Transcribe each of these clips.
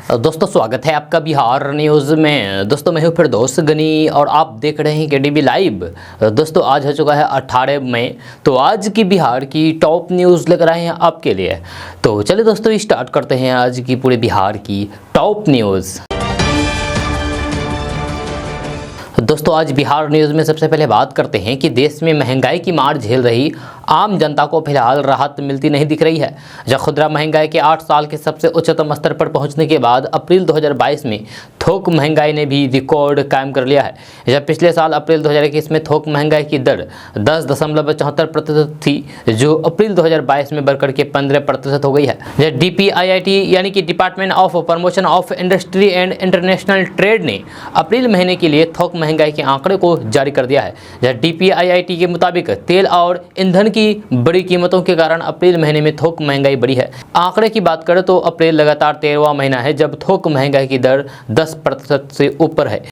दोस्तों स्वागत है आपका बिहार न्यूज़ में। दोस्तों मैं हूं फिरदौस गनी और आप देख रहे हैं केडीबी लाइव। दोस्तों आज हो चुका है 18 मई। तो आज की बिहार की टॉप न्यूज़ लेकर आए हैं आपके लिए। तो चलिए दोस्तों स्टार्ट करते हैं आज की पूरे बिहार की टॉप न्यूज़। दोस्तों आज बिहार न्यूज़ में सबसे पहले बात करते हैं कि देश में महंगाई की मार झेल रही आम जनता को फिलहाल राहत मिलती नहीं दिख रही है। जब खुदरा महंगाई के 8 साल के सबसे उच्चतम स्तर पर पहुंचने के बाद अप्रैल 2022 में थोक महंगाई ने भी रिकॉर्ड कायम कर लिया है। जब पिछले साल अप्रैल 2021 में थोक महंगाई की दर 10.74% थी, जो अप्रैल 2022 में बढ़कर के 15% हो गई है। जब DPIIT यानी कि department of promotion of industry and international trade ने अप्रैल महीने के लिए थोक महंगाई के आंकड़े को जारी कर दिया है। जब DPIIT के मुताबिक तेल और ईंधन की बड़ी कीमतों के कारण अप्रैल महीने में थोक महंगाई बढ़ी है। आंकड़े की बात करें तो अप्रैल लगातार 13वां महीना है जब थोक महंगाई की दर 10% से ऊपर है।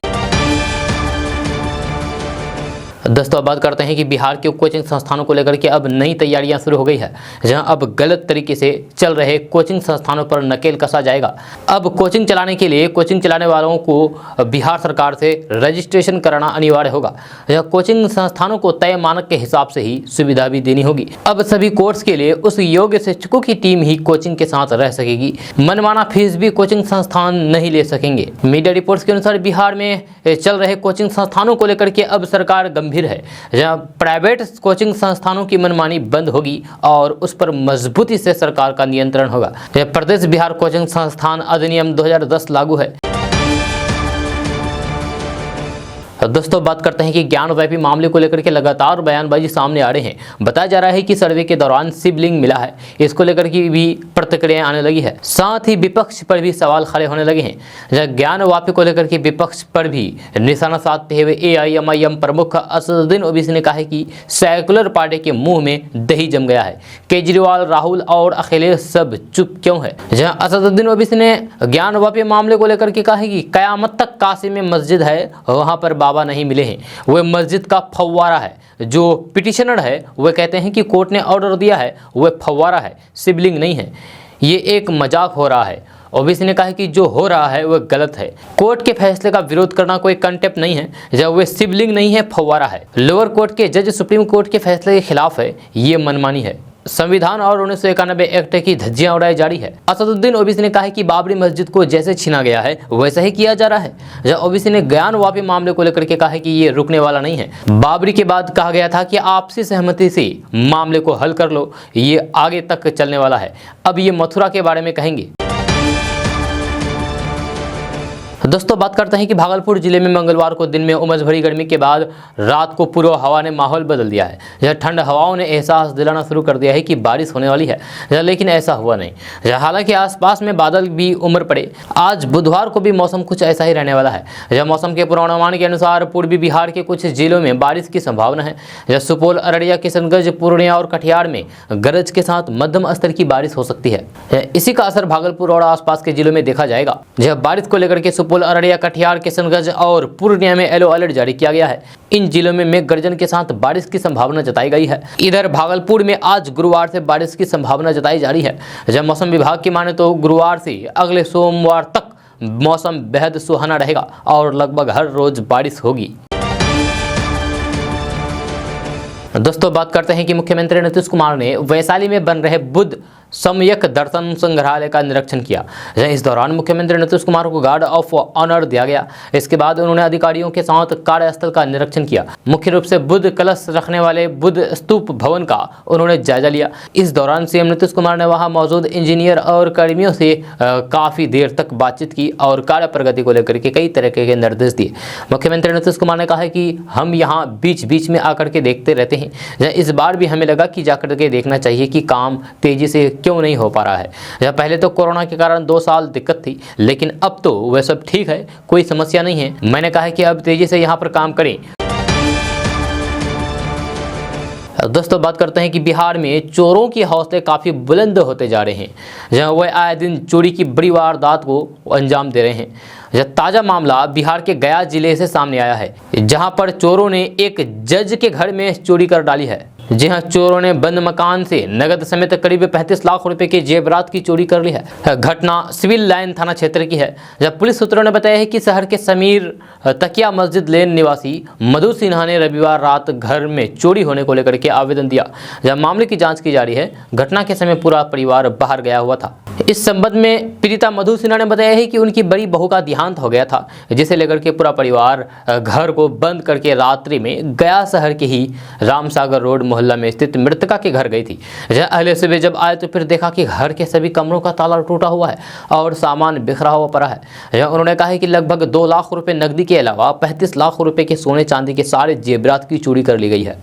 दोस्तों अब बात करते हैं कि बिहार के कोचिंग संस्थानों को लेकर के अब नई तैयारियां शुरू हो गई है, जहां अब गलत तरीके से चल रहे कोचिंग संस्थानों पर नकेल कसा जाएगा। अब कोचिंग चलाने के लिए कोचिंग चलाने वालों को बिहार सरकार से रजिस्ट्रेशन कराना अनिवार्य होगा। यह कोचिंग संस्थानों को तय मानक के हिसाब से ही सुविधा भी देनी होगी। अब सभी कोर्स के लिए उस योग्य शिक्षकों की टीम ही कोचिंग के साथ रह सकेगी। मनमाना फीस भी कोचिंग संस्थान नहीं ले सकेंगे। मीडिया रिपोर्ट्स के अनुसार बिहार में चल रहे कोचिंग संस्थानों को लेकर के अब सरकार गंभीर है, जहां प्राइवेट कोचिंग संस्थानों की मनमानी बंद होगी और उस पर मजबूती से सरकार का नियंत्रण होगा। प्रदेश बिहार कोचिंग संस्थान अधिनियम 2010 लागू है। दोस्तों बात करते हैं कि ज्ञानव्यापी मामले को लेकर के लगातार बयानबाजी सामने आ रहे हैं। बताया जा रहा है कि सर्वे के दौरान शिवलिंग मिला है, इसको लेकर की भी प्रतिक्रियाएं आने लगी है। साथ ही विपक्ष पर भी सवाल खड़े होने लगे हैं। ज्ञानव्यापी को लेकर के विपक्ष पर भी निशाना साधते हुए AIMIM प्रमुख असदुद्दीन ओवैसी ने कहा है कि सेकुलर पार्टी के मुंह में दही जम गया है। केजरीवाल, राहुल और अखिलेश सब चुप क्यों है। जहां असदुद्दीन ओवैसी ने ज्ञानव्यापी मामले को लेकर के कहा है कि कयामत तक काशी में मस्जिद है, वहां पर बाबा नहीं मिले हैं, वह मस्जिद का फव्वारा है। जो पिटिशनर है वह कहते हैं कि कोर्ट ने ऑर्डर दिया है, वह फव्वारा है, शिवलिंग नहीं है। ये एक मजाक हो रहा है। ओवैसी ने कहा कि जो हो रहा है वह गलत है। कोर्ट के फैसले का विरोध करना कोई कंटेप्ट नहीं है, जब वह शिवलिंग नहीं है, फव्वारा है। लोअर कोर्ट के जज सुप्रीम कोर्ट के फैसले के खिलाफ है, ये मनमानी है। संविधान और 1991 एक्ट की धज्जियां उड़ाई जारी है। असदुद्दीन ओवैसी ने कहा है कि बाबरी मस्जिद को जैसे छीना गया है वैसा ही किया जा रहा है। जब ओवैसी ने ज्ञानव्यापी मामले को लेकर के कहा है कि ये रुकने वाला नहीं है। बाबरी के बाद कहा गया था कि आपसी सहमति से मामले को हल कर लो, ये आगे तक चलने वाला है। अब ये मथुरा के बारे में कहेंगे। दोस्तों बात करते हैं कि भागलपुर जिले में मंगलवार को दिन में उमस भरी गर्मी के बाद रात को पूर्वा हवा ने माहौल बदल दिया है। यह ठंड हवाओं ने एहसास दिलाना शुरू कर दिया है कि बारिश होने वाली है, लेकिन ऐसा हुआ नहीं। हालांकि आसपास में बादल भी उमड़ पड़े। आज बुधवार को भी मौसम कुछ ऐसा ही रहने वाला है। यह मौसम के पूर्वानुमान के अनुसार पूर्वी बिहार के कुछ जिलों में बारिश की संभावना है। यह सुपौल, अररिया, किशनगंज, पूर्णिया और कटिहार में गरज के साथ मध्यम स्तर की बारिश हो सकती है। इसी का असर भागलपुर और आसपास के जिलों में देखा जाएगा। यह बारिश को लेकर के सुपौल, अररिया, कटिहार, किशनगंज और पूर्णिया में येलो अलर्ट जारी किया गया है। इन जिलों में मेघ गर्जन के साथ बारिश की संभावना जताई गई है। इधर भागलपुर में आज गुरुवार से बारिश की संभावना जताई जा रही है। जब मौसम विभाग की माने तो गुरुवार से अगले सोमवार तक मौसम बेहद सुहाना रहेगा और लगभग हर रोज बारिश होगी। दोस्तों बात करते हैं कि मुख्यमंत्री नीतीश कुमार ने वैशाली में बन रहे बुद्ध सम्यक दर्शन संग्रहालय का निरीक्षण किया। इस दौरान मुख्यमंत्री नीतीश कुमार को गार्ड ऑफ ऑनर दिया गया। इसके बाद उन्होंने अधिकारियों के साथ कार्यस्थल का निरीक्षण किया। मुख्य रूप से बुद्ध कलश रखने वाले बुद्ध स्तूप भवन का उन्होंने जायजा लिया। इस दौरान सीएम नीतीश कुमार ने वहां मौजूद इंजीनियर और कर्मियों से काफी देर तक बातचीत की और कार्य प्रगति को लेकर के कई तरह के निर्देश दिए। मुख्यमंत्री नीतीश कुमार ने कहा है कि हम यहाँ बीच बीच में आकर के देखते रहते हैं। इस बार भी हमें लगा कि जाकर के देखना चाहिए कि काम तेजी से क्यों नहीं हो पा रहा है। पहले तो कोरोना के कारण 2 साल दिक्कत थी, लेकिन अब तो वह सब ठीक है, कोई समस्या नहीं है। मैंने कहा है कि अब तेजी से यहाँ पर काम करें। दोस्तों बात करते हैं कि बिहार में चोरों के हौसले काफ़ी बुलंद होते जा रहे हैं, जहां वह आए दिन चोरी की बड़ी वारदात को अंजाम दे रहे हैं। यह ताज़ा मामला बिहार के गया जिले से सामने आया है, जहां पर चोरों ने एक जज के घर में चोरी कर डाली है। जी हां, चोरों ने बंद मकान से नगद समेत करीब 35 लाख रुपए के जेवरात की चोरी कर ली है। घटना सिविल लाइन थाना क्षेत्र की है, जब पुलिस सूत्रों ने बताया है कि शहर के समीर तकिया मस्जिद लेन निवासी मधु सिन्हा ने रविवार रात घर में चोरी होने को लेकर के आवेदन दिया। जब मामले की जांच की जा रही है, घटना के समय पूरा परिवार बाहर गया हुआ था। इस संबंध में पीड़िता मधु सिन्हा ने बताया है कि उनकी बड़ी बहू का देहांत हो गया था, जिसे लेकर के पूरा परिवार घर को बंद करके रात्रि में गया शहर के ही रामसागर रोड मोहल्ला में स्थित मृतका के घर गई थी। अगले सुबह जब आए तो फिर देखा कि घर के सभी कमरों का ताला टूटा हुआ है और सामान बिखरा हुआ पड़ा है। उन्होंने कहा है कि लगभग 2 लाख रुपए नकदी के अलावा 35 लाख रुपए के सोने चांदी के सारे जेवरात की चोरी कर ली गई है।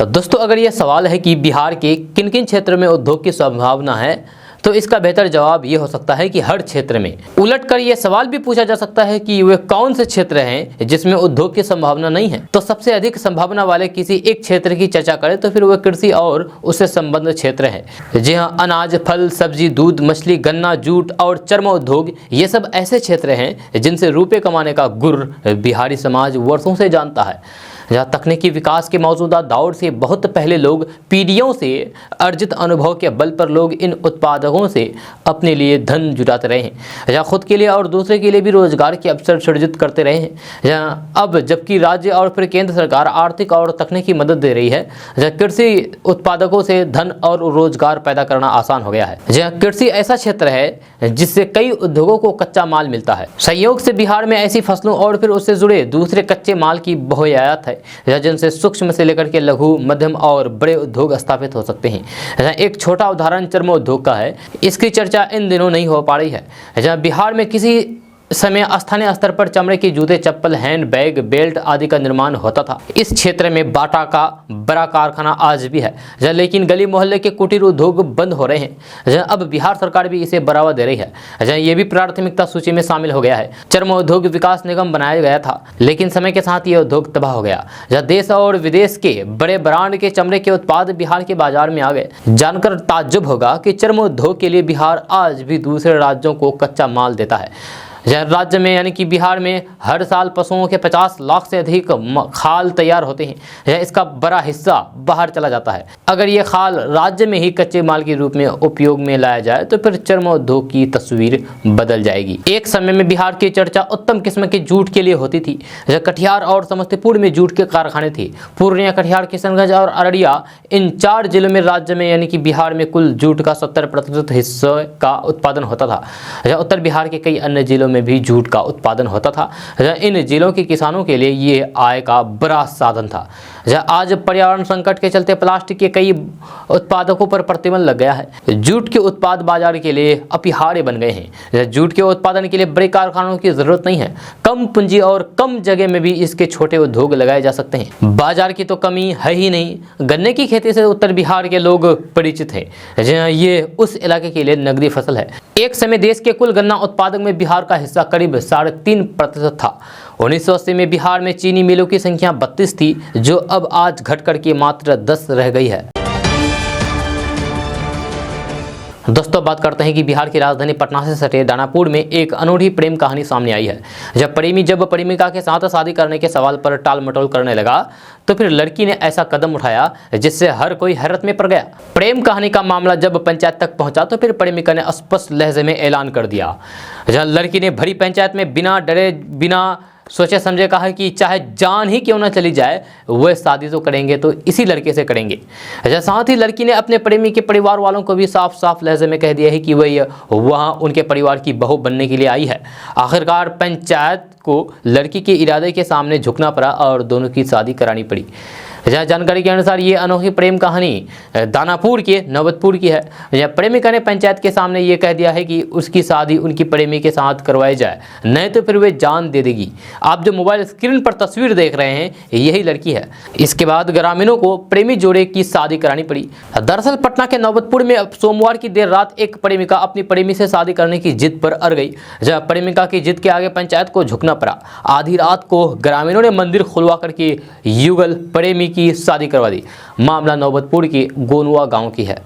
दोस्तों, अगर यह सवाल है कि बिहार के किन किन क्षेत्रों में उद्योग की संभावना है, तो इसका बेहतर जवाब ये हो सकता है कि हर क्षेत्र में। उलटकर यह सवाल भी पूछा जा सकता है कि वे कौन से क्षेत्र हैं जिसमें उद्योग की संभावना नहीं है। तो सबसे अधिक संभावना वाले किसी एक क्षेत्र की चर्चा करें तो फिर वह कृषि और उससे संबद्ध क्षेत्र है। जी हाँ, अनाज, फल, सब्जी, दूध, मछली, गन्ना, जूट और चर्म उद्योग, ये सब ऐसे क्षेत्र हैं जिनसे रुपये कमाने का गुर बिहारी समाज वर्षों से जानता है। जहाँ तकनीकी विकास के मौजूदा दौर से बहुत पहले लोग पीढ़ियों से अर्जित अनुभव के बल पर लोग इन उत्पादकों से अपने लिए धन जुटाते रहे हैं, जहाँ खुद के लिए और दूसरे के लिए भी रोजगार के अवसर सृजित करते रहे हैं। जहाँ अब जबकि राज्य और फिर केंद्र सरकार आर्थिक और तकनीकी मदद दे रही है, जहाँ कृषि उत्पादकों से धन और रोजगार पैदा करना आसान हो गया है। जहाँ कृषि ऐसा क्षेत्र है जिससे कई उद्योगों को कच्चा माल मिलता है। संयोग से बिहार में ऐसी फसलों और फिर उससे जुड़े दूसरे कच्चे माल की बहुतायत है, जिनसे सूक्ष्म से लेकर के लघु, मध्यम और बड़े उद्योग स्थापित हो सकते हैं। एक छोटा उदाहरण चर्म उद्योग का है। इसकी चर्चा इन दिनों नहीं हो पा रही है। जहाँ बिहार में किसी समय स्थानीय स्तर पर चमड़े के जूते, चप्पल, हैंड बैग, बेल्ट आदि का निर्माण होता था। इस क्षेत्र में बाटा का बड़ा कारखाना आज भी है, लेकिन गली मोहल्ले के कुटीर उद्योग बंद हो रहे हैं। अब बिहार सरकार भी इसे बढ़ावा दे रही है। ये भी प्राथमिकता सूची में शामिल हो गया है। चर्म उद्योग विकास निगम बनाया गया था, लेकिन समय के साथ ये उद्योग तबाह हो गया। देश और विदेश के बड़े ब्रांड के चमड़े के उत्पाद बिहार के बाजार में आ गए। जानकर ताज्जुब होगा कि चर्म उद्योग के लिए बिहार आज भी दूसरे राज्यों को कच्चा माल देता है। राज्य में यानी कि बिहार में हर साल पशुओं के 50 लाख से अधिक खाल तैयार होते हैं। इसका बड़ा हिस्सा बाहर चला जाता है। अगर ये खाल राज्य में ही कच्चे माल के रूप में उपयोग में लाया जाए तो फिर चर्म उद्योग की तस्वीर बदल जाएगी। एक समय में बिहार की चर्चा उत्तम किस्म के जूट के लिए होती थी। कटिहार और समस्तीपुर में जूट के कारखाने थे। पूर्णिया, कटिहार, किशनगंज और अररिया, इन 4 जिलों में राज्य में यानी कि बिहार में कुल जूट का 70% हिस्से का उत्पादन होता था। उत्तर बिहार के कई अन्य जिलों में भी जूट का उत्पादन होता था। इन जिलों के किसानों के लिए ये आय का बड़ा साधन था। आज पर्यावरण संकट के चलते प्लास्टिक के कई उत्पादकों पर प्रतिबंध लग गया है। जूट के उत्पाद बाजार के लिए अपरिहार्य बन गए हैं। जूट के उत्पादन के लिए बड़े कारखानों की जरूरत नहीं है। कम पूंजी और कम जगह में भी इसके छोटे उद्योग लगाए जा सकते हैं। बाजार की तो कमी है ही नहीं। गन्ने की खेती से उत्तर बिहार के लोग परिचित हैं। ये उस इलाके के लिए नगदी फसल है। एक समय देश के कुल गन्ना उत्पादक में बिहार का हिस्सा करीब 3.5% था। 1980 में बिहार में चीनी मिलों की संख्या 32 थी, जो अब आज घटकर के मात्र 10 रह गई है। दोस्तों, बात करते हैं कि बिहार की राजधानी पटना से सटे दानापुर में एक अनोखी प्रेम कहानी सामने आई है। जब प्रेमिका के साथ शादी करने के सवाल पर टाल मटोल करने लगा तो फिर लड़की ने ऐसा कदम उठाया जिससे हर कोई हैरत में पड़ गया। प्रेम कहानी का मामला जब पंचायत तक पहुंचा तो फिर प्रेमिका ने स्पष्ट लहजे में ऐलान कर दिया। जहां लड़की ने भरी पंचायत में बिना डरे, बिना सोचे समझे कहा कि चाहे जान ही क्यों ना चली जाए, वह शादी तो करेंगे तो इसी लड़के से करेंगे। साथ ही लड़की ने अपने प्रेमी के परिवार वालों को भी साफ साफ लहजे में कह दिया है कि वह वहाँ उनके परिवार की बहू बनने के लिए आई है। आखिरकार पंचायत को लड़की के इरादे के सामने झुकना पड़ा और दोनों की शादी करानी पड़ी। जानकारी के अनुसार ये अनोखी प्रेम कहानी दानापुर के नौबतपुर की है। प्रेमिका ने पंचायत के सामने ये कह दिया है कि उसकी शादी उनकी प्रेमी के साथ करवाई जाए, नहीं तो फिर वे जान दे देगी। आप जो मोबाइल स्क्रीन पर तस्वीर देख रहे हैं, यही लड़की है। इसके बाद ग्रामीणों को प्रेमी जोड़े की शादी करानी पड़ी। दरअसल पटना के नौबतपुर में सोमवार की देर रात एक प्रेमिका अपनी प्रेमी से शादी करने की जिद पर अड़ गई। जब प्रेमिका की जिद के आगे पंचायत को झुकना पड़ा। आधी रात को ग्रामीणों ने मंदिर खुलवा करके युगल प्रेमी की शादी करवा दी। मामला नौबतपुर के गोनुआ गांव की है।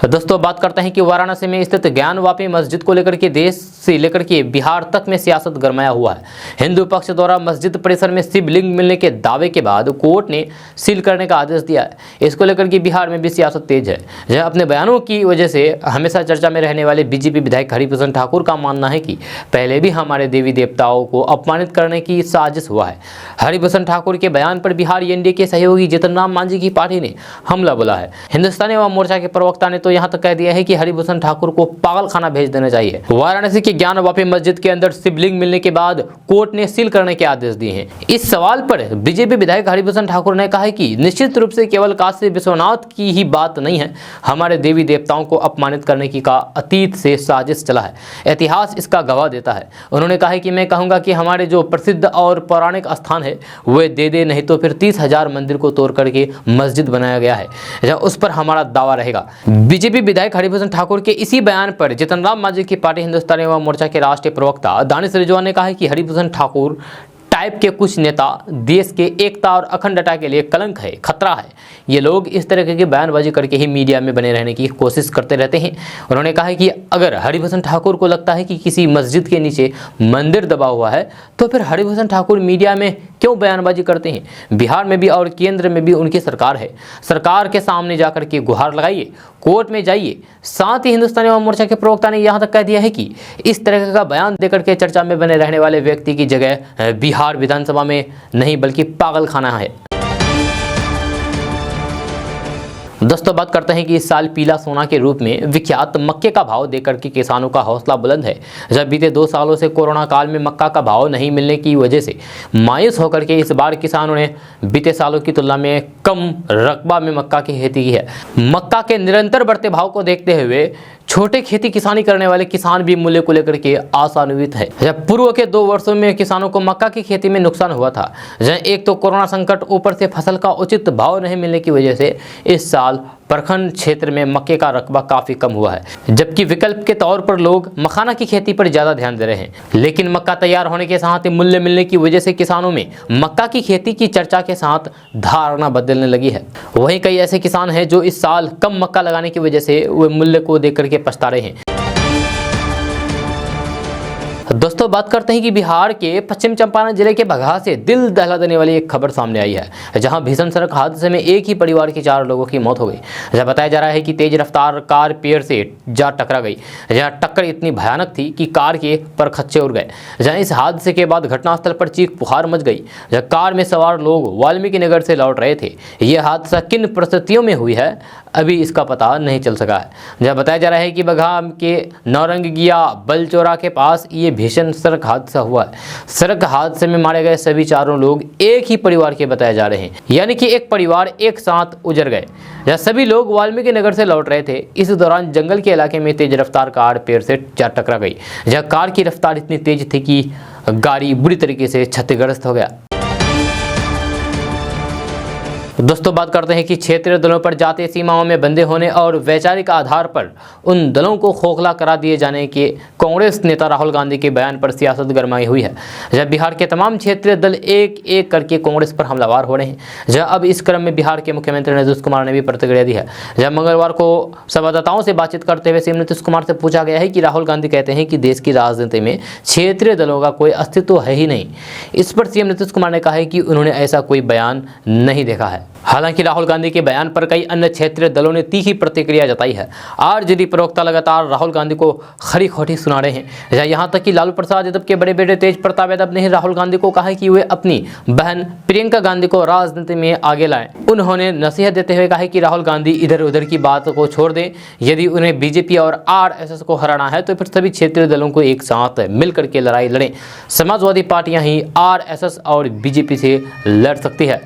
दोस्तों बात करते हैं कि वाराणसी में स्थित ज्ञानवापी मस्जिद को लेकर के देश से लेकर के बिहार तक में सियासत गरमाया हुआ है। हिंदू पक्ष द्वारा मस्जिद परिसर में शिवलिंग मिलने के दावे के बाद कोर्ट ने सील करने का आदेश दिया है। इसको लेकर के बिहार में भी सियासत तेज है, जहां अपने बयानों की वजह से हमेशा चर्चा में रहने वाले बीजेपी विधायक हरिभूषण ठाकुर का मानना है कि पहले भी हमारे देवी देवताओं को अपमानित करने की साजिश हुआ है। हरिभूषण ठाकुर के बयान पर बिहार एनडीए के सहयोगी जीतन राम मांझी की पार्टी ने हमला बोला है। हिंदुस्तानी अवाम मोर्चा के प्रवक्ता ने तो यहां तक कह दिया है कि हरिभूषण ठाकुर को पागल खाना भेज देना चाहिए। वाराणसी के ज्ञानवापी मस्जिद के अंदर शिवलिंग मिलने के बाद कोर्ट ने सील करने के आदेश दिए हैं। इस सवाल पर बीजेपी विधायक हरिभूषण ठाकुर ने कहा है कि निश्चित रूप से केवल काशी विश्वनाथ की ही बात नहीं है, हमारे देवी देवताओं को अपमानित करने की का अतीत से साजिश चला है, इतिहास इसका गवाह देता है। उन्होंने कहा है कि मैं कहूंगा कि हमारे जो प्रसिद्ध और पौराणिक स्थान है वे दे नहीं तो फिर 30,000 मंदिर को तोड़ करके मस्जिद बनाया गया है, जहां उस पर हमारा दावा रहेगा। बीजेपी विधायक हरिभूषण ठाकुर के इसी बयान पर जीतन राम मांझी की पार्टी हिंदुस्तानी अवाम मोर्चा के राष्ट्रीय प्रवक्ता दानिश रिजवान ने कहा है कि हरिभूषण ठाकुर टाइप के कुछ नेता देश के एकता और अखंडता के लिए कलंक है, खतरा है। ये लोग इस तरह की बयानबाजी करके ही मीडिया में बने रहने की कोशिश करते रहते हैं। उन्होंने कहा है कि अगर हरिभूषण ठाकुर को लगता है कि किसी मस्जिद के नीचे मंदिर दबा हुआ है तो फिर हरिभूषण ठाकुर मीडिया में क्यों बयानबाजी करते हैं। बिहार में भी और केंद्र में भी उनकी सरकार है, सरकार के सामने जाकर के गुहार लगाइए, कोर्ट में जाइए। साथ ही हिंदुस्तानी अवाम मोर्चा के प्रवक्ता ने यहाँ तक कह दिया है कि इस तरह का बयान देकर के चर्चा में बने रहने वाले व्यक्ति की जगह बिहार विधानसभा में नहीं बल्कि पागल खाना है। दोस्तों बात करते हैं कि इस साल पीला सोना के रूप में विख्यात मक्के का भाव देकर के किसानों का हौसला बुलंद है। जब बीते 2 सालों से कोरोना काल में मक्का का भाव नहीं मिलने की वजह से मायूस होकर के इस बार किसानों ने बीते सालों की तुलना में कम रकबा में मक्का की खेती की है। मक्का के निरंतर बढ़ते भाव को देखते हुए छोटे खेती किसानी करने वाले किसान भी मूल्य को लेकर के आशान्वित है। जब पूर्व के 2 वर्षों में किसानों को मक्का की खेती में नुकसान हुआ था, जहां एक तो कोरोना संकट, ऊपर से फसल का उचित भाव नहीं मिलने की वजह से इस साल प्रखंड क्षेत्र में मक्के का रकबा काफी कम हुआ है, जबकि विकल्प के तौर पर लोग मखाना की खेती पर ज्यादा ध्यान दे रहे हैं। लेकिन मक्का तैयार होने के साथ ही मूल्य मिलने की वजह से किसानों में मक्का की खेती की चर्चा के साथ धारणा बदलने लगी है। वहीं कई ऐसे किसान हैं जो इस साल कम मक्का लगाने की वजह से वे मूल्य को देख के पछता रहे हैं। दोस्तों बात करते हैं कि बिहार के पश्चिम चंपारण जिले के बगहा से दिल दहला देने वाली एक खबर सामने आई है, जहां भीषण सड़क हादसे में एक ही परिवार के 4 लोगों की मौत हो गई। जहां बताया जा रहा है कि तेज रफ्तार कार पेड़ से जा टकरा गई, जहां टक्कर इतनी भयानक थी कि कार के परखच्चे उड़ गए। जहां इस हादसे के बाद घटनास्थल पर चीख पुकार मच गई। जहां कार में सवार लोग वाल्मीकि नगर से लौट रहे थे। यह हादसा किन परिस्थितियों में हुई है अभी इसका पता नहीं चल सका है। जहां बताया जा रहा है कि बगहा के नौरंगिया बलचौरा के पास ये भीषण सड़क हादसा हुआ है। सड़क हादसे में मारे गए सभी 4 लोग एक ही परिवार के बताए जा रहे हैं, यानी कि एक परिवार एक साथ उजड़ गए। जहां सभी लोग वाल्मीकि नगर से लौट रहे थे। इस दौरान जंगल के इलाके में तेज रफ्तार कार पेड़ से जा टकरा गई। जहां कार की रफ्तार इतनी तेज थी कि गाड़ी बुरी तरीके से क्षतिग्रस्त हो गया। दोस्तों बात करते हैं कि क्षेत्रीय दलों पर जातीय सीमाओं में बंधे होने और वैचारिक आधार पर उन दलों को खोखला करा दिए जाने के कांग्रेस नेता राहुल गांधी के बयान पर सियासत गरमाई हुई है। जब बिहार के तमाम क्षेत्रीय दल एक एक करके कांग्रेस पर हमलावर हो रहे हैं, जब अब इस क्रम में बिहार के मुख्यमंत्री नीतीश कुमार ने भी प्रतिक्रिया दी है। जब मंगलवार को संवाददाताओं से बातचीत करते हुए सीएम नीतीश कुमार से पूछा गया है कि राहुल गांधी कहते हैं कि देश की राजनीति में क्षेत्रीय दलों का कोई अस्तित्व है ही नहीं। इस पर सीएम नीतीश कुमार ने कहा है कि उन्होंने ऐसा कोई बयान नहीं देखा है। हालांकि राहुल गांधी के बयान पर कई अन्य क्षेत्रीय दलों ने तीखी प्रतिक्रिया जताई है। आरजेडी प्रवक्ता लगातार राहुल गांधी को खरी खोटी सुना रहे हैं। यहाँ तक कि लालू प्रसाद यादव के बड़े बेटे तेज प्रताप यादव ने राहुल गांधी को कहा कि वे अपनी बहन प्रियंका गांधी को राजनीति में आगे लाएं। उन्होंने नसीहत देते हुए कहा कि राहुल गांधी इधर उधर की बात को छोड़ दें। यदि उन्हें बीजेपी और आरएसएस को हराना है तो फिर सभी क्षेत्रीय दलों को एक साथ मिलकर के लड़ाई लड़ें। समाजवादी पार्टियां ही आरएसएस और बीजेपी से लड़ सकती है।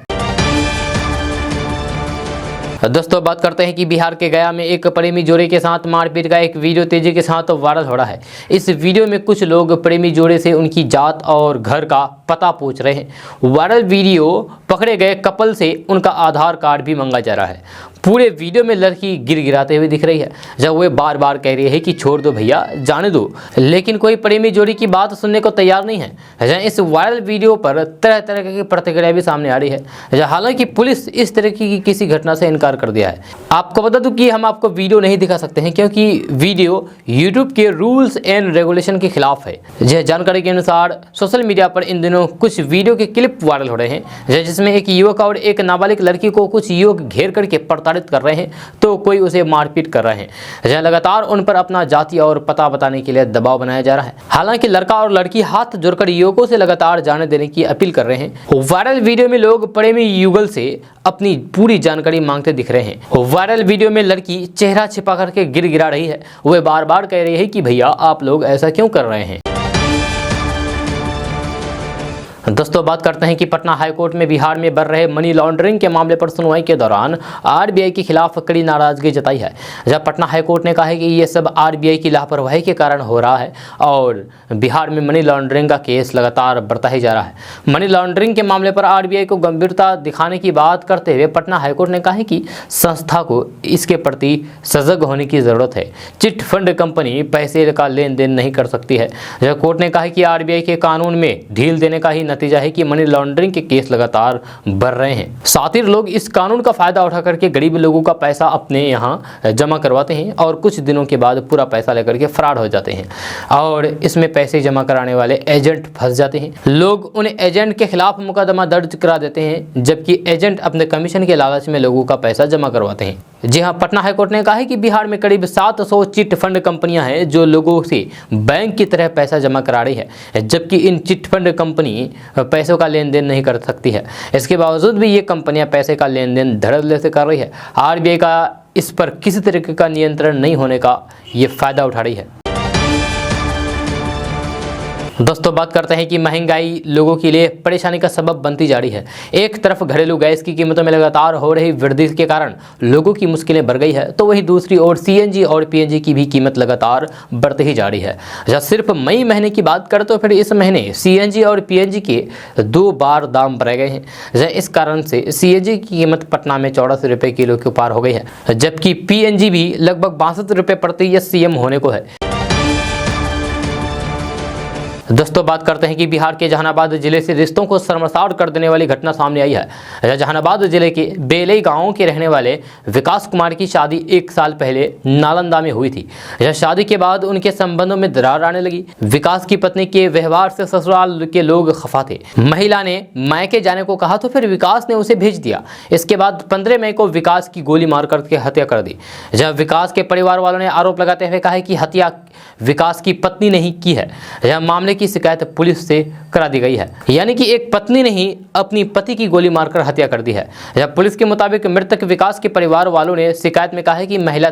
दोस्तों बात करते हैं कि बिहार के गया में एक प्रेमी जोड़े के साथ मारपीट का एक वीडियो तेजी के साथ वायरल हो रहा है। इस वीडियो में कुछ लोग प्रेमी जोड़े से उनकी जात और घर का पता पूछ रहे हैं। वायरल वीडियो पकड़े गए कपल से उनका आधार कार्ड भी मांगा जा रहा है। पूरे वीडियो में लड़की गिड़गिड़ाते हुए दिख रही है, जब वो बार बार कह रही है कि छोड़ दो भैया, जाने दो, लेकिन कोई प्रेमी जोड़ी की बात सुनने को तैयार नहीं है। इस वायरल वीडियो पर तरह तरह की प्रतिक्रिया भी सामने आ रही है। हालांकि पुलिस इस तरह की किसी घटना से इनकार कर दिया है। आपको बता दूं कि हम आपको वीडियो नहीं दिखा सकते हैं क्योंकि वीडियो यूट्यूब के रूल्स एंड रेगुलेशन के खिलाफ है। जानकारी के अनुसार सोशल मीडिया पर इन दिनों कुछ वीडियो के क्लिप वायरल हो रहे हैं, जिसमें एक युवक और एक नाबालिग लड़की को कुछ युवक घेर करके प्रताड़ित कर रहे हैं तो कोई उसे मारपीट कर रहे हैं। लगातार उन पर अपना जाति और पता बताने के लिए दबाव बनाया जा रहा है। हालांकि लड़का और लड़की हाथ जोड़कर युवकों से लगातार जाने देने की अपील कर रहे हैं। वायरल वीडियो में लोग प्रेमी युगल से अपनी पूरी जानकारी मांगते दिख रहे हैं। वायरल वीडियो में लड़की चेहरा छिपा करके गिड़गिड़ा रही है। वह बार बार कह रही है कि भैया आप लोग ऐसा क्यों कर रहे हैं। दोस्तों बात करते हैं कि पटना हाईकोर्ट में बिहार में बढ़ रहे मनी लॉन्ड्रिंग के मामले पर सुनवाई के दौरान आरबीआई के खिलाफ कड़ी नाराजगी जताई है। जब पटना हाईकोर्ट ने कहा है कि ये सब आरबीआई की लापरवाही के कारण हो रहा है और बिहार में मनी लॉन्ड्रिंग का केस लगातार बढ़ता ही जा रहा है। मनी लॉन्ड्रिंग के मामले पर आरबीआई को गंभीरता दिखाने की बात करते हुए पटना हाईकोर्ट ने कहा है कि संस्था को इसके प्रति सजग होने की जरूरत है। चिट फंड कंपनी पैसे का लेन देन नहीं कर सकती है। जब कोर्ट ने कहा कि आरबीआई के कानून में ढील देने का ही नतीजा है कि मनी लॉन्ड्रिंग के केस लगातार बढ़ रहे हैं। साथ ही लोग इस कानून का फायदा उठा करके गरीब लोगों का पैसा अपने यहाँ जमा करवाते हैं और कुछ दिनों के बाद पूरा पैसा लेकर के फरार हो जाते हैं और इसमें पैसे जमा कराने वाले एजेंट फंस जाते हैं। लोग उन एजेंट के खिलाफ मुकदमा दर्ज करा देते हैं, जबकि एजेंट अपने कमीशन के लालच में लोगों का पैसा जमा करवाते हैं। जी हाँ, पटना हाईकोर्ट ने कहा है कि बिहार में करीब 700 चिट फंड कंपनियां हैं जो लोगों से बैंक की तरह पैसा जमा करा रही है, जबकि इन चिट फंड कंपनी पैसों का लेन देन नहीं कर सकती है। इसके बावजूद भी ये कंपनियां पैसे का लेन देन धड़ल्ले से कर रही है। आरबीआई का इस पर किसी तरीके का नियंत्रण नहीं होने का ये फायदा उठा रही है। दोस्तों बात करते हैं कि महंगाई लोगों के लिए परेशानी का सबब बनती जा रही है। एक तरफ घरेलू गैस की कीमतों में लगातार हो रही वृद्धि के कारण लोगों की मुश्किलें बढ़ गई है, तो वहीं दूसरी ओर सीएनजी और पीएनजी की भी कीमत लगातार बढ़ती ही जा रही है। जब सिर्फ मई महीने की बात करें तो फिर इस महीने सीएनजी और पीएनजी के 2 बार दाम बढ़ाए गए हैं। इस कारण से सीएनजी की कीमत पटना में 84 रुपये किलो के पार हो गई है, जबकि पीएनजी भी लगभग 62 रुपये प्रति एससीएम होने को है। दोस्तों बात करते हैं कि बिहार के जहानाबाद जिले से रिश्तों को शर्मसार कर देने वाली घटना सामने आई है। जहानाबाद जिले के बेलई गांव के रहने वाले विकास कुमार की शादी 1 साल पहले नालंदा में हुई थी। शादी के बाद उनके संबंधों में दरार आने लगी। विकास की पत्नी के व्यवहार से ससुराल के लोग खफा थे। महिला ने मायके जाने को कहा तो फिर विकास ने उसे भेज दिया। इसके बाद 15 मई को विकास की गोली मार करके हत्या कर दी। जब विकास के परिवार वालों ने आरोप लगाते हुए कहा कि हत्या विकास की पत्नी ने ही की है। यह मामले की शिकायत पुलिस से करा दी गई है, यानी कि एक पत्नी ने ही अपनी पति की गोली मारकर हत्या कर दी है। जब पुलिस के मुताबिक मृतक विकास के परिवार वालों ने शिकायत में कहा है कि महिला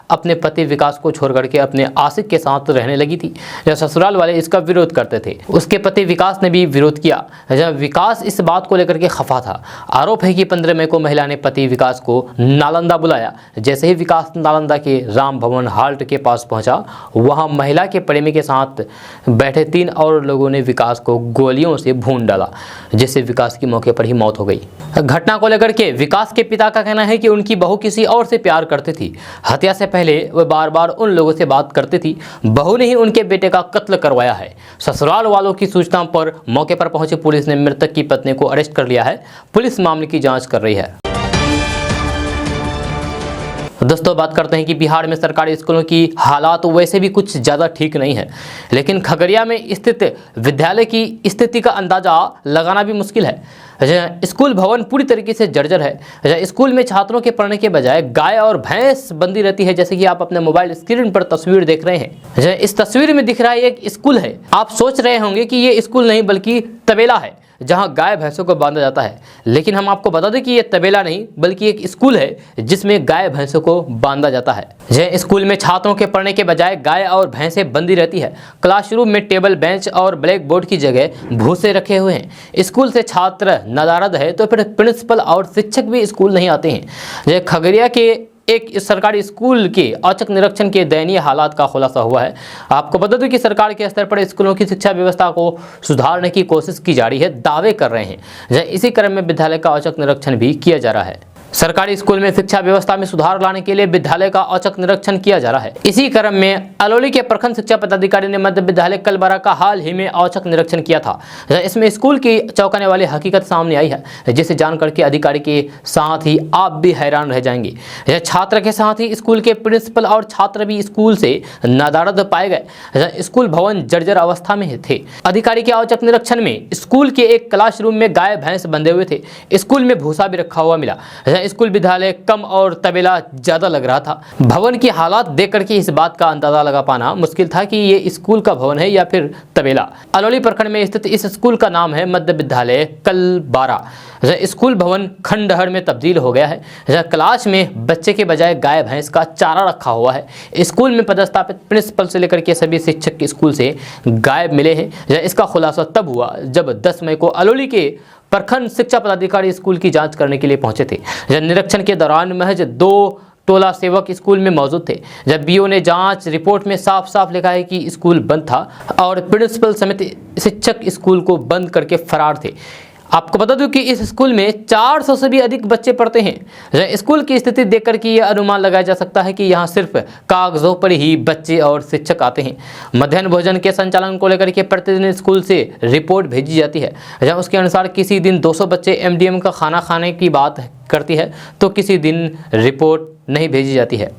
अपने पति विकास को छोड़ करके अपने आशिक के साथ रहने लगी थी। जब ससुराल वाले इसका विरोध करते थे, उसके पति विकास ने भी विरोध किया। जब विकास इस बात को लेकर के खफा था। आरोप है कि 15 मई को महिला ने पति विकास को नालंदा बुलाया। जैसे ही विकास नालंदा के राम भवन हाल्ट के पास पहुंचा, वहां महिला के प्रेमी के साथ बैठे 3 और लोगों ने विकास को गोलियों से भून डाला, जिससे विकास की मौके पर ही मौत हो गई। घटना को लेकर के विकास के पिता का कहना है कि उनकी बहू किसी और से प्यार करती थी। हत्या से पहले वह बार बार उन लोगों से बात करती थी। बहू ने ही उनके बेटे का कत्ल करवाया है। ससुराल वालों की सूचना पर मौके पर पहुंची पुलिस ने मृतक की पत्नी को अरेस्ट कर लिया है। पुलिस मामले की जांच कर रही है। दोस्तों बात करते हैं कि बिहार में सरकारी स्कूलों की हालात वैसे भी कुछ ज़्यादा ठीक नहीं है, लेकिन खगड़िया में स्थित विद्यालय की स्थिति का अंदाजा लगाना भी मुश्किल है। स्कूल भवन पूरी तरीके से जर्जर है। स्कूल में छात्रों के पढ़ने के बजाय गाय और भैंस बंदी रहती है, जैसे कि आप अपने मोबाइल स्क्रीन पर तस्वीर देख रहे हैं। इस तस्वीर में दिख रहा है एक स्कूल है। आप सोच रहे होंगे कि ये स्कूल नहीं बल्कि तबेला है, जहां गाय भैंसों को बांधा जाता है। लेकिन हम आपको बता दें कि यह तबेला नहीं बल्कि एक स्कूल है जिसमें गाय भैंसों को बांधा जाता है। यह स्कूल में छात्रों के पढ़ने के बजाय गाय और भैंसें बंदी रहती है। क्लासरूम में टेबल बेंच और ब्लैक बोर्ड की जगह भूसे रखे हुए हैं। स्कूल से छात्र नदारद है तो फिर प्रिंसिपल और शिक्षक भी स्कूल नहीं आते हैं। यह खगड़िया के एक सरकारी स्कूल के औचक निरीक्षण के दयनीय हालात का खुलासा हुआ है। आपको बता दें कि सरकार के स्तर पर स्कूलों की शिक्षा व्यवस्था को सुधारने की कोशिश की जा रही है, दावे कर रहे हैं। इसी क्रम में विद्यालय का औचक निरीक्षण भी किया जा रहा है। सरकारी स्कूल में शिक्षा व्यवस्था में सुधार लाने के लिए विद्यालय का औचक निरीक्षण किया जा रहा है। इसी क्रम में अलौली के प्रखंड शिक्षा पदाधिकारी ने मध्य विद्यालय कलबरा का हाल ही में औचक निरीक्षण किया था। इसमें स्कूल की चौंकाने वाली हकीकत सामने आई है, जिसे जानकर के अधिकारी के साथ ही आप भी हैरान रह जाएंगे। यह छात्र के साथ ही स्कूल के प्रिंसिपल और छात्र भी स्कूल से नादारद पाए गए। स्कूल भवन जर्जर अवस्था में थे। अधिकारी के औचक निरीक्षण में स्कूल के एक क्लासरूम में गाय भैंस बंधे हुए थे। स्कूल में भूसा भी रखा हुआ मिला। स्कूल विद्यालय कम और तबेला ज्यादा लग रहा था। भवन की हालात देख करके इस बात का अंदाजा लगा पाना मुश्किल था कि ये स्कूल का भवन है या फिर तबेला। अलौली प्रखंड में स्थित इस स्कूल का नाम है मध्य विद्यालय कलबारा। स्कूल भवन खंडहर में तब्दील हो गया है। क्लास में बच्चे के बजाय गाय भैंस का चारा रखा हुआ है। स्कूल में पदस्थापित प्रिंसिपल से लेकर के सभी शिक्षक स्कूल से गायब मिले हैं। इसका खुलासा तब हुआ जब 10 मई को अलौली के प्रखंड शिक्षा पदाधिकारी स्कूल की जांच करने के लिए पहुंचे थे। निरीक्षण के दौरान महज 2 टोला सेवक स्कूल में मौजूद थे। जब बीओ ने जांच रिपोर्ट में साफ साफ लिखा है कि स्कूल बंद था और प्रिंसिपल समेत शिक्षक स्कूल को बंद करके फरार थे। आपको बता दूं कि इस स्कूल में 400 से भी अधिक बच्चे पढ़ते हैं। स्कूल की स्थिति देखकर कि यह अनुमान लगाया जा सकता है कि यहाँ सिर्फ कागजों पर ही बच्चे और शिक्षक आते हैं। मध्याह्न भोजन के संचालन को लेकर के प्रतिदिन स्कूल से रिपोर्ट भेजी जाती है, जहाँ उसके अनुसार किसी दिन 200 बच्चे एमडीएम का खाना खाने की बात करती है तो किसी दिन रिपोर्ट नहीं भेजी जाती है।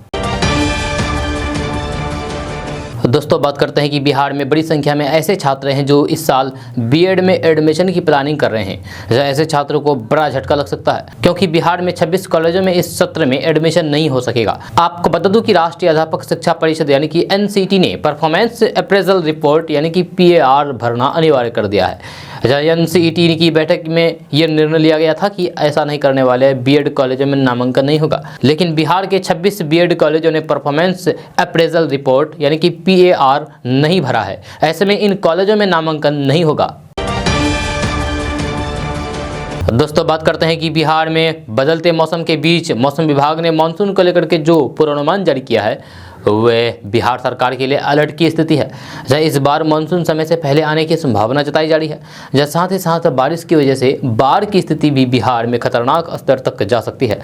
दोस्तों बात करते हैं कि बिहार में बड़ी संख्या में ऐसे छात्र हैं जो इस साल बीएड में एडमिशन की प्लानिंग कर रहे हैं। ऐसे छात्रों को बड़ा झटका लग सकता है, क्योंकि बिहार में 26 कॉलेजों में इस सत्र में एडमिशन नहीं हो सकेगा। आपको बता दूं कि राष्ट्रीय अध्यापक शिक्षा परिषद यानी कि एनसीटी ने परफॉर्मेंस अप्रेजल रिपोर्ट यानी कि पीएआर भरना अनिवार्य कर दिया है। एनसीईटी की बैठक में यह निर्णय लिया गया था कि ऐसा नहीं करने वाले बीएड कॉलेजों में नामांकन नहीं होगा, लेकिन बिहार के 26 बीएड कॉलेजों ने परफॉर्मेंस अप्रेजल रिपोर्ट यानी कि पीएआर नहीं भरा है। ऐसे में इन कॉलेजों में नामांकन नहीं होगा। दोस्तों बात करते हैं कि बिहार में बदलते मौसम के बीच मौसम विभाग ने मानसून को लेकर के जो पूर्वानुमान जारी किया है वह बिहार सरकार के लिए अलर्ट की स्थिति है। इस बार मानसून समय से पहले आने की संभावना जताई जा रही है। साथ ही साथ बारिश की वजह से बाढ़ की स्थिति भी बिहार में खतरनाक स्तर तक जा सकती है।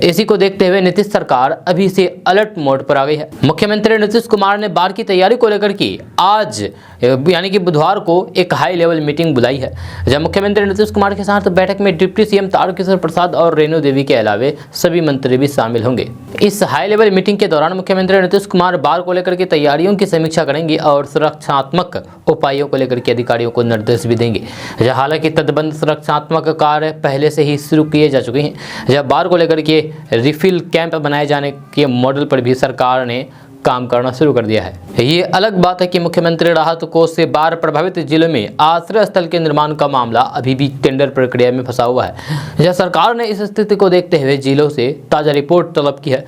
इसी को देखते हुए नीतीश सरकार अभी से अलर्ट मोड पर आ गई है। मुख्यमंत्री नीतीश कुमार ने बाढ़ की तैयारी को लेकर के आज यानी कि बुधवार को एक हाई लेवल मीटिंग बुलाई है। जब मुख्यमंत्री नीतीश कुमार के साथ बैठक में डिप्टी सीएम तारकिशोर प्रसाद और रेणु देवी के अलावे सभी मंत्री भी शामिल होंगे। इस हाई लेवल मीटिंग के दौरान मुख्यमंत्री नीतीश कुमार बाढ़ को लेकर के तैयारियों की समीक्षा करेंगे और सुरक्षात्मक उपायों को लेकर के अधिकारियों को निर्देश भी देंगे। हालांकि तटबंध सुरक्षात्मक कार्य पहले से ही शुरू किए जा चुके हैं। जब बाढ़ को लेकर के रिफिल कैंप बनाए जाने के मॉडल पर भी सरकार ने काम करना शुरू कर दिया है। ये अलग बात है कि मुख्यमंत्री राहत कोष से बाढ़ प्रभावित जिलों में आश्रय स्थल के निर्माण का मामला अभी भी टेंडर प्रक्रिया में फंसा हुआ है। सरकार ने इस स्थिति को देखते हुए जिलों से ताजा रिपोर्ट तलब की है।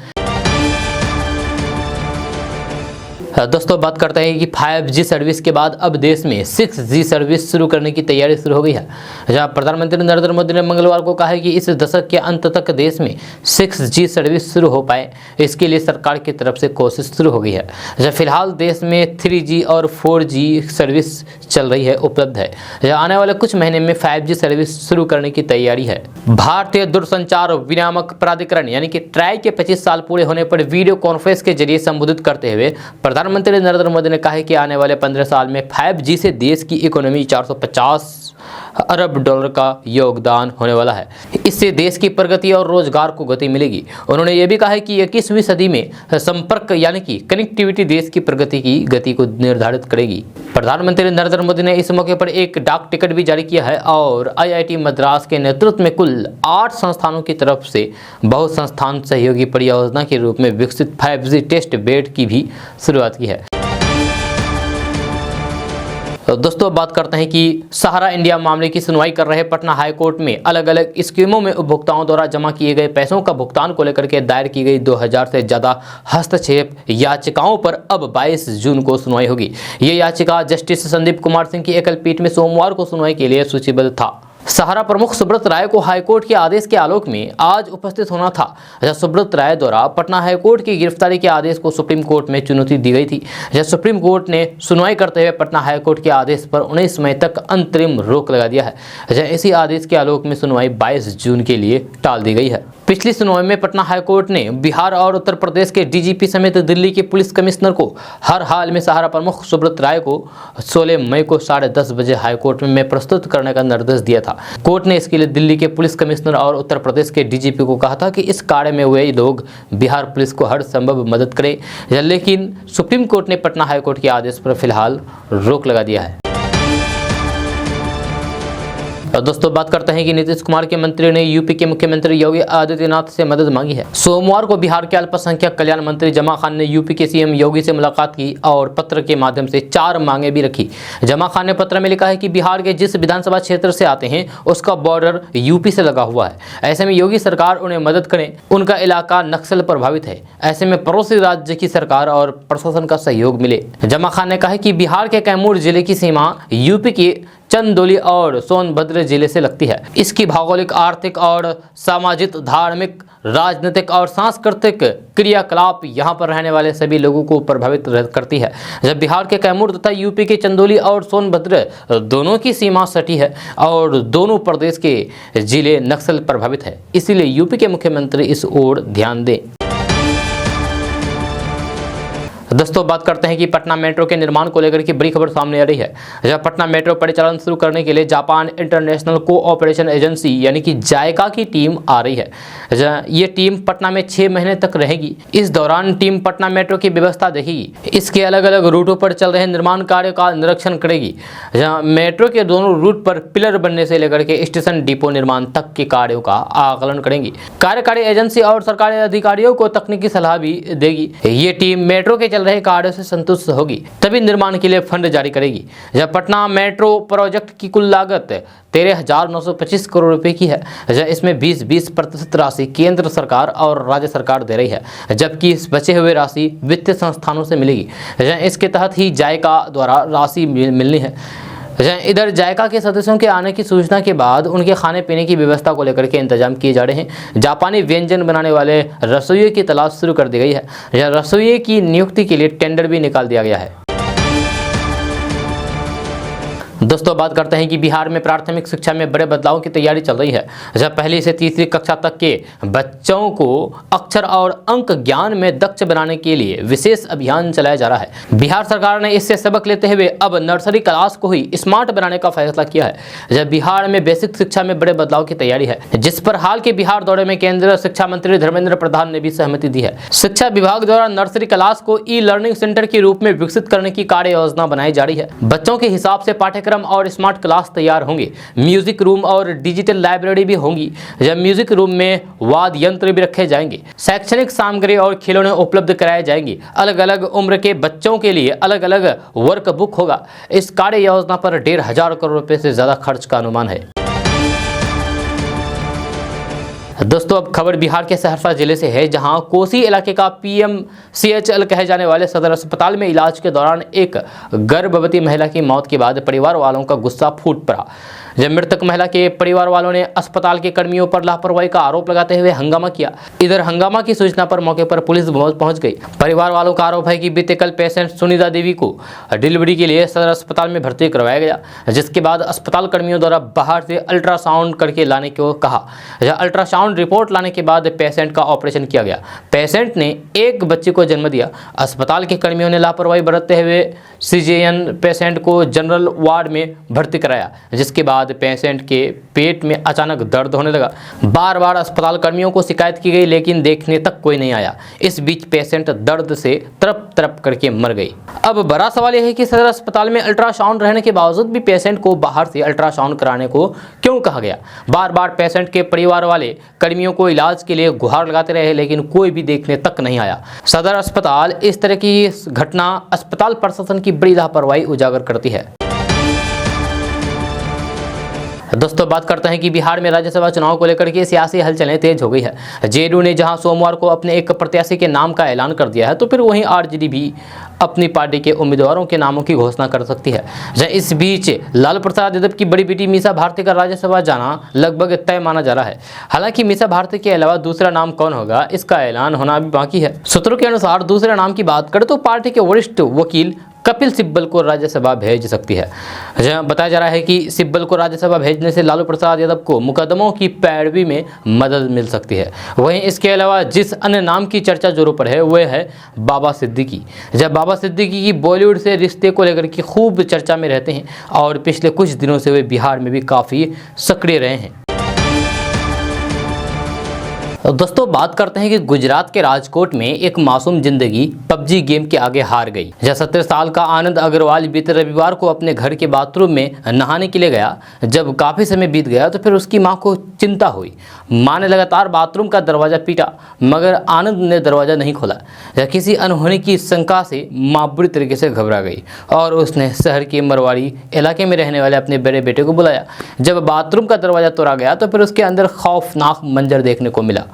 दोस्तों बात करते हैं कि 5G सर्विस के बाद अब देश में 6G सर्विस शुरू करने की तैयारी शुरू हो गई है। जहां प्रधानमंत्री नरेंद्र मोदी ने मंगलवार को कहा है कि इस दशक के अंत तक देश में 6G सर्विस शुरू हो पाए, इसके लिए सरकार की तरफ से कोशिश शुरू हो गई है। फिलहाल देश में 3G और 4G सर्विस चल रही है, उपलब्ध है। आने वाले कुछ महीने में 5G सर्विस शुरू करने की तैयारी है। भारतीय दूरसंचार विनियामक प्राधिकरण यानी कि ट्राई के 25 साल पूरे होने पर वीडियो कॉन्फ्रेंस के जरिए संबोधित करते हुए प्रधानमंत्री नरेंद्र मोदी ने कहा है कि आने वाले 15 साल में 5G से देश की इकोनॉमी 450 अरब डॉलर का योगदान होने वाला है। इससे देश की प्रगति और रोजगार को गति मिलेगी। उन्होंने ये भी कहा है कि 21वीं सदी में संपर्क यानी कि कनेक्टिविटी देश की प्रगति की गति को निर्धारित करेगी। प्रधानमंत्री नरेंद्र मोदी ने इस मौके पर एक डाक टिकट भी जारी किया है और IIT मद्रास के नेतृत्व में कुल 8 संस्थानों की तरफ से बहु संस्थान सहयोगी परियोजना के रूप में विकसित 5G टेस्ट बेड की भी शुरुआत की है। तो दोस्तों बात करते हैं कि सहारा इंडिया मामले की सुनवाई कर रहे पटना हाई कोर्ट में अलग अलग स्कीमों में उपभोक्ताओं द्वारा जमा किए गए पैसों का भुगतान को लेकर के दायर की गई 2000 से ज़्यादा हस्तक्षेप याचिकाओं पर अब 22 जून को सुनवाई होगी। ये याचिका जस्टिस संदीप कुमार सिंह की एकल पीठ में सोमवार को सुनवाई के लिए सूचीबद्ध था। सहारा प्रमुख सुब्रत राय को हाईकोर्ट के आदेश के आलोक में आज उपस्थित होना था, जहां सुब्रत राय द्वारा पटना हाईकोर्ट की गिरफ्तारी के आदेश को सुप्रीम कोर्ट में चुनौती दी गई थी। जहां सुप्रीम कोर्ट ने सुनवाई करते हुए पटना हाईकोर्ट के आदेश पर 19 मई तक अंतरिम रोक लगा दिया है। जहां इसी आदेश के आलोक में सुनवाई 22 जून के लिए टाल दी गई है। पिछली सुनवाई में पटना हाईकोर्ट ने बिहार और उत्तर प्रदेश के डीजीपी समेत दिल्ली के पुलिस कमिश्नर को हर हाल में सहारा प्रमुख सुब्रत राय को 16 मई को 10:30 बजे हाईकोर्ट में प्रस्तुत करने का निर्देश दिया था। कोर्ट ने इसके लिए दिल्ली के पुलिस कमिश्नर और उत्तर प्रदेश के डीजीपी को कहा था कि इस कार्य में वे लोग बिहार पुलिस को हर संभव मदद करें, लेकिन सुप्रीम कोर्ट ने पटना हाईकोर्ट के आदेश पर फिलहाल रोक लगा दिया है। और दोस्तों बात करते हैं कि नीतीश कुमार के मंत्री ने यूपी के मुख्यमंत्री योगी आदित्यनाथ से मदद मांगी है। सोमवार को बिहार के अल्पसंख्यक कल्याण मंत्री जमा खान ने यूपी के सीएम योगी से मुलाकात की और पत्र के माध्यम से 4 मांगे भी रखी। जमा खान ने पत्र में लिखा है कि बिहार के जिस विधानसभा क्षेत्र से आते हैं उसका बॉर्डर यूपी से लगा हुआ है। ऐसे में योगी सरकार उन्हें मदद करें, उनका इलाका नक्सल प्रभावित है। ऐसे में पड़ोसी राज्य की सरकार और प्रशासन का सहयोग मिले। जमा खान ने कहा कि बिहार के कैमूर जिले की सीमा यूपी की चंदौली और सोनभद्र जिले से लगती है। इसकी भौगोलिक, आर्थिक और सामाजिक, धार्मिक, राजनीतिक और सांस्कृतिक क्रियाकलाप यहां पर रहने वाले सभी लोगों को प्रभावित करती है। जब बिहार के कैमूर तथा यूपी के चंदौली और सोनभद्र दोनों की सीमा सटी है और दोनों प्रदेश के जिले नक्सल प्रभावित है, इसीलिए यूपी के मुख्यमंत्री इस ओर ध्यान दें। दोस्तों बात करते हैं कि पटना मेट्रो के निर्माण को लेकर की बड़ी खबर सामने आ रही है। जहां पटना मेट्रो परिचालन शुरू करने के लिए जापान इंटरनेशनल कोऑपरेशन एजेंसी यानी कि जायका की टीम आ रही है। जहां ये टीम पटना में 6 महीने तक रहेगी। इस दौरान टीम पटना मेट्रो की व्यवस्था देखेगी, इसके अलग अलग रूटों पर चल रहे निर्माण कार्य का निरीक्षण करेगी। जहाँ मेट्रो के दोनों रूट पर पिलर बनने से लेकर के स्टेशन डिपो निर्माण तक के कार्यों का आकलन करेंगी। कार्यकारी एजेंसी और सरकारी अधिकारियों को तकनीकी सलाह भी देगी। ये टीम मेट्रो के चल रहे कार्यों से संतुष्ट होगी तभी निर्माण के लिए फंड जारी करेगी। जब पटना मेट्रो प्रोजेक्ट की कुल लागत 13,925 करोड़ रुपए की है, इसमें 20% राशि केंद्र सरकार और राज्य सरकार दे रही है, जबकि इस बचे हुए राशि वित्तीय संस्थानों से मिलेगी। इसके तहत ही जायका द्वारा राशि मिलनी है। इधर जायका के सदस्यों के आने की सूचना के बाद उनके खाने पीने की व्यवस्था को लेकर के इंतजाम किए जा रहे हैं। जापानी व्यंजन बनाने वाले रसोइये की तलाश शुरू कर दी गई है। रसोइये की नियुक्ति के लिए टेंडर भी निकाल दिया गया है। दोस्तों बात करते हैं कि बिहार में प्राथमिक शिक्षा में बड़े बदलाव की तैयारी चल रही है। जब पहली से तीसरी कक्षा तक के बच्चों को अक्षर और अंक ज्ञान में दक्ष बनाने के लिए विशेष अभियान चलाया जा रहा है। बिहार सरकार ने इससे सबक लेते हुए अब नर्सरी क्लास को ही स्मार्ट बनाने का फैसला किया है। जब बिहार में बेसिक शिक्षा में बड़े बदलाव की तैयारी है, जिस पर हाल के बिहार दौरे में केंद्रीय शिक्षा मंत्री धर्मेंद्र प्रधान ने भी सहमति दी है। शिक्षा विभाग द्वारा नर्सरी क्लास को ई लर्निंग सेंटर के रूप में विकसित करने की कार्य योजना बनाई जा रही है। बच्चों के हिसाब से पाठ्यक्रम और स्मार्ट क्लास तैयार होंगे। म्यूजिक रूम और डिजिटल लाइब्रेरी भी होंगी। जब म्यूजिक रूम में वाद्य यंत्र भी रखे जाएंगे। शैक्षणिक सामग्री और खिलौने उपलब्ध कराए जाएंगे। अलग अलग उम्र के बच्चों के लिए अलग अलग वर्क बुक होगा। इस कार्य योजना पर 1,500 करोड़ रुपए से ज्यादा खर्च का अनुमान है। दोस्तों अब खबर बिहार के सहरसा जिले से है, जहां कोसी इलाके का PMCHL कहे जाने वाले सदर अस्पताल में इलाज के दौरान एक गर्भवती महिला की मौत के बाद परिवार वालों का गुस्सा फूट पड़ा। जब मृतक महिला के परिवार वालों ने अस्पताल के कर्मियों पर लापरवाही का आरोप लगाते हुए हंगामा किया। इधर हंगामा की सूचना पर मौके पर पुलिस पहुंच गई। परिवार वालों का आरोप है कि बीते कल पेशेंट सुनीता देवी को डिलीवरी के लिए सदर अस्पताल में भर्ती करवाया गया, जिसके बाद अस्पताल कर्मियों द्वारा बाहर से अल्ट्रासाउंड करके लाने को कहा। अल्ट्रासाउंड रिपोर्ट लाने के बाद पेशेंट का ऑपरेशन किया गया। पेशेंट ने एक बच्चे को जन्म दिया। अस्पताल के कर्मियों ने लापरवाही बरतते हुए सीजेरियन पेशेंट को जनरल वार्ड में भर्ती कराया, जिसके बाद पेशेंट के पेट में अचानक दर्द होने लगा। बार बार अस्पताल कर्मियों को शिकायत की गई, लेकिन देखने तक कोई नहीं आया। इस बीच पेशेंट दर्द से तड़प तड़प करके मर गई। अब बड़ा सवाल यह है कि सदर अस्पताल में अल्ट्रासाउंड रहने के बावजूद भी पेशेंट को बाहर से अल्ट्रासाउंड कराने को क्यों कहा गया। बार बार पेशेंट के परिवार वाले कर्मियों को इलाज के लिए गुहार लगाते रहे, लेकिन कोई भी देखने तक नहीं आया। सदर अस्पताल इस तरह की घटना अस्पताल प्रशासन की बड़ी लापरवाही उजागर करती है। दोस्तों बात करते हैं कि बिहार में राज्यसभा चुनाव को लेकर के सियासी हलचलें तेज हो गई है। जेडीयू ने जहां सोमवार को अपने एक प्रत्याशी के नाम का ऐलान कर दिया है, तो फिर वहीं आरजेडी भी अपनी पार्टी के उम्मीदवारों के नामों की घोषणा कर सकती है। इस बीच लालू प्रसाद यादव की बड़ी बेटी मीसा भारती का राज्यसभा जाना लगभग तय माना जा रहा है। हालांकि मीसा भारती के अलावा दूसरा नाम कौन होगा, इसका ऐलान होना अभी बाकी है। सूत्रों के अनुसार दूसरे नाम की बात करें तो पार्टी के वरिष्ठ वकील कपिल सिब्बल को राज्यसभा भेज सकती है। बताया जा रहा है कि सिब्बल को राज्यसभा भेजने से लालू प्रसाद यादव को मुकदमों की पैरवी में मदद मिल सकती है। वहीं इसके अलावा जिस अन्य नाम की चर्चा जोरों पर है वह है बाबा सिद्दीकी। बाबा सिद्दीकी की बॉलीवुड से रिश्ते को लेकर के खूब चर्चा में रहते हैं और पिछले कुछ दिनों से वे बिहार में भी काफ़ी सक्रिय रहे हैं। दोस्तों बात करते हैं कि गुजरात के राजकोट में एक मासूम जिंदगी पबजी गेम के आगे हार गई। 70 साल का आनंद अग्रवाल बीते रविवार को अपने घर के बाथरूम में नहाने के लिए गया। जब काफ़ी समय बीत गया तो फिर उसकी मां को चिंता हुई। मां ने लगातार बाथरूम का दरवाज़ा पीटा मगर आनंद ने दरवाज़ा नहीं खोला। किसी अनहोनी की शंका से मां बुरी तरीके से घबरा गई और उसने शहर के मरवाड़ी इलाके में रहने वाले अपने बड़े बेटे को बुलाया। जब बाथरूम का दरवाज़ा तोड़ा गया तो फिर उसके अंदर खौफनाक मंजर देखने को मिला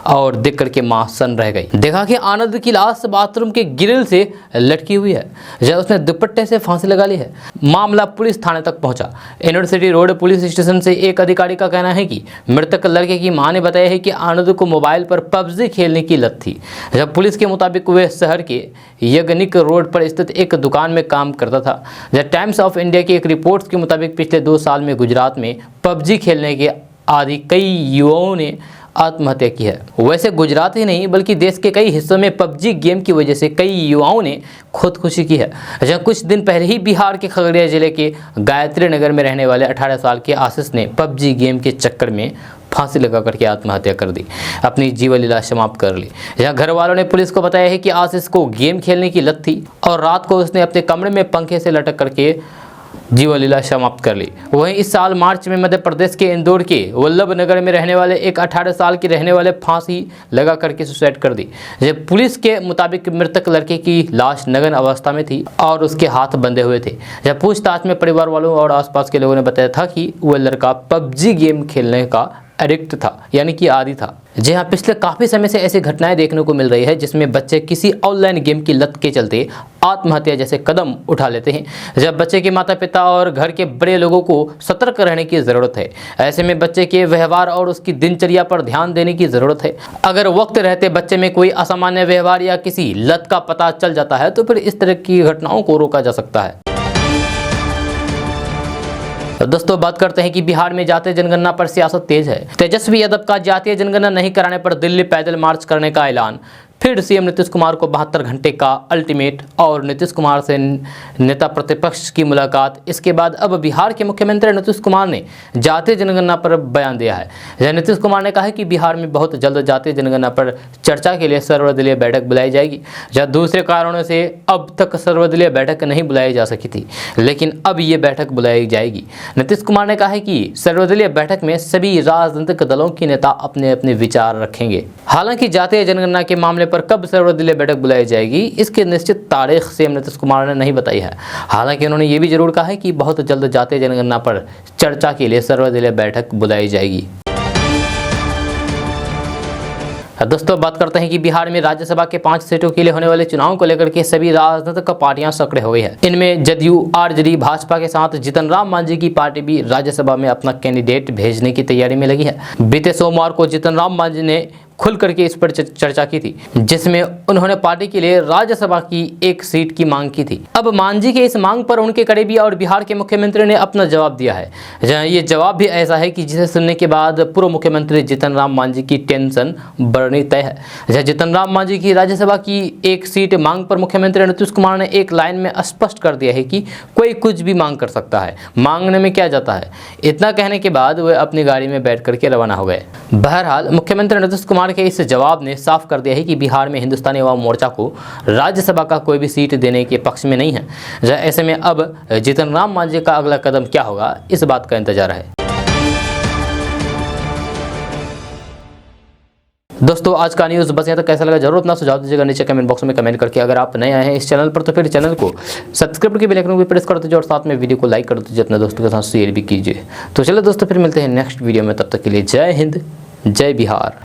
और देख करके मां सन्न रह गई। देखा कि आनंद की लाश बाथरूम के ग्रिल से लटकी हुई है, जब उसने दुपट्टे से फांसी लगा ली है। मामला पुलिस थाने तक पहुंचा। यूनिवर्सिटी रोड पुलिस स्टेशन से एक अधिकारी का कहना है कि मृतक लड़के की मां ने बताया है कि आनंद को मोबाइल पर पबजी खेलने की लत थी। जब पुलिस के मुताबिक वह शहर के यज्ञनिक रोड पर स्थित एक दुकान में काम करता था। द टाइम्स ऑफ इंडिया की एक रिपोर्ट के मुताबिक पिछले 2 साल में गुजरात में पबजी खेलने के आदि कई युवाओं ने आत्महत्या की है। वैसे गुजरात ही नहीं बल्कि देश के कई हिस्सों में पबजी गेम की वजह से कई युवाओं ने खुदकुशी की है। जहाँ कुछ दिन पहले ही बिहार के खगड़िया जिले के गायत्री नगर में रहने वाले 18 साल के आशीष ने पबजी गेम के चक्कर में फांसी लगा करके आत्महत्या कर दी, अपनी जीवन लीला समाप्त कर ली। यहाँ घर वालों ने पुलिस को बताया है कि आशीष को गेम खेलने की लत थी और रात को उसने अपने कमरे में पंखे से लटक करके जीवन लीला समाप्त कर ली। वहीं इस साल मार्च में मध्य प्रदेश के इंदौर के वल्लभ नगर में रहने वाले एक 18 साल के रहने वाले फांसी लगा करके सुसाइड कर दी। जब पुलिस के मुताबिक मृतक लड़के की लाश नग्न अवस्था में थी और उसके हाथ बंधे हुए थे। जब पूछताछ में परिवार वालों और आसपास के लोगों ने बताया था कि वह लड़का पबजी गेम खेलने का एडिक्ट था, यानी कि आदी था। जी हाँ, पिछले काफ़ी समय से ऐसी घटनाएं देखने को मिल रही है जिसमें बच्चे किसी ऑनलाइन गेम की लत के चलते आत्महत्या जैसे कदम उठा लेते हैं। जब बच्चे के माता पिता और घर के बड़े लोगों को सतर्क रहने की ज़रूरत है। ऐसे में बच्चे के व्यवहार और उसकी दिनचर्या पर ध्यान देने की ज़रूरत है। अगर वक्त रहते बच्चे में कोई असामान्य व्यवहार या किसी लत का पता चल जाता है तो फिर इस तरह की घटनाओं को रोका जा सकता है। दोस्तों बात करते हैं कि बिहार में जातीय जनगणना पर सियासत तेज है। तेजस्वी यादव का जातीय जनगणना नहीं कराने पर दिल्ली पैदल मार्च करने का ऐलान। फिर सीएम नीतीश कुमार को 72 घंटे का अल्टीमेट और नीतीश कुमार से नेता प्रतिपक्ष की मुलाकात। इसके बाद अब बिहार के मुख्यमंत्री नीतीश कुमार ने जातीय जनगणना पर बयान दिया है। नीतीश कुमार ने कहा है कि बिहार में बहुत जल्द जातीय जनगणना पर चर्चा के लिए सर्वदलीय बैठक बुलाई जाएगी। जहाँ दूसरे कारणों से अब तक सर्वदलीय बैठक नहीं बुलाई जा सकी थी, लेकिन अब ये बैठक बुलाई जाएगी। नीतीश कुमार ने कहा है कि सर्वदलीय बैठक में सभी राजनीतिक दलों के नेता अपने अपने विचार रखेंगे। हालांकि जातीय जनगणना के मामले पर कब सर्वदलीय बैठक बुलाई जाएगी इसकी निश्चित तारीख सीएम नीतीश कुमार ने नहीं बताई है। हालांकि उन्होंने ये भी जरूर कहा है कि बहुत जल्द जातीय जनगणना पर चर्चा के लिए सर्वदलीय बैठक बुलाई जाएगी। दोस्तों बात करते हैं कि बिहार में राज्यसभा के 5 सीटों के लिए होने वाले चुनाव को लेकर के सभी राजनीतिक पार्टियां सक्रिय हो गई है। इनमें जदयू, आरजेडी, भाजपा के साथ जीतन राम मांझी की पार्टी भी राज्यसभा में अपना कैंडिडेट भेजने की तैयारी में लगी है। बीते सोमवार को जीतन राम मांझी ने खुल करके इस पर चर्चा की थी, जिसमें उन्होंने पार्टी के लिए राज्यसभा की एक सीट की मांग की थी। अब मांझी के इस मांग पर उनके करीबी और बिहार के मुख्यमंत्री ने अपना जवाब दिया है। ये जवाब भी ऐसा है कि जिसे सुनने के बाद पूर्व मुख्यमंत्री जीतन राम मांझी की टेंशन बढ़नी तय है। जीतन राम मांझी की राज्यसभा की एक सीट मांग पर मुख्यमंत्री नीतीश कुमार ने एक लाइन में स्पष्ट कर दिया है कि कोई कुछ भी मांग कर सकता है, मांगने में क्या जाता है। इतना कहने के बाद वे अपनी गाड़ी में बैठ करके रवाना हो गए। बहरहाल मुख्यमंत्री नीतीश कुमार के इस जवाब ने साफ कर दिया है कि बिहार में हिंदुस्तानी अवाम मोर्चा को राज्यसभा का कोई भी सीट देने के पक्ष में नहीं है। ऐसे में अब जीतन राम मांझी का अगला कदम क्या होगा, इस बात का इंतजार है। दोस्तों आज का न्यूज़ बस यहाँ तक। कैसा लगा जरूर अपना सुझाव दीजिएगा नीचे कमेंट बॉक्स में कमेंट करके। अगर आप नए आए हैं इस चैनल पर तो फिर चैनल को सब्सक्राइब करके बेल आइकन को भी प्रेस कर दीजिए और साथ में वीडियो को लाइक कर दीजिए, अपने दोस्तों के साथ शेयर भी कीजिए। तो चलो दोस्तों फिर मिलते हैं नेक्स्ट वीडियो में, तब तक के लिए जय हिंद जय बिहार।